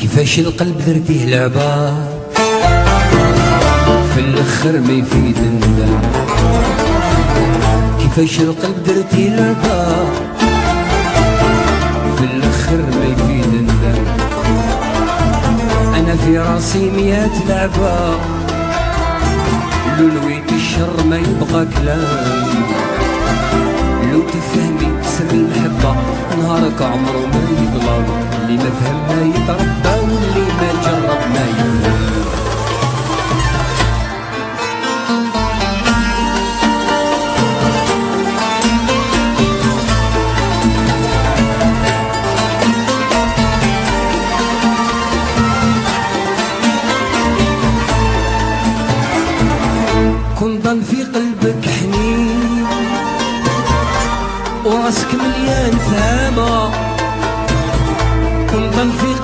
كيفاش القلب درتيه لعبة في الاخر ما يفيد الندم. كيفاش القلب درتيه لعبة في الاخر ما يفيد الندم. انا في راسي ميات لعبة، لو نويت الشر ما يبغى كلام. لو تفهمي سر المحبة نهارك عمره ما يظلم. اللي ما فهم ما يتربى واللي ما جرب ما يفهم. كن ضل في قلبك حنين وراسك مليان ثام.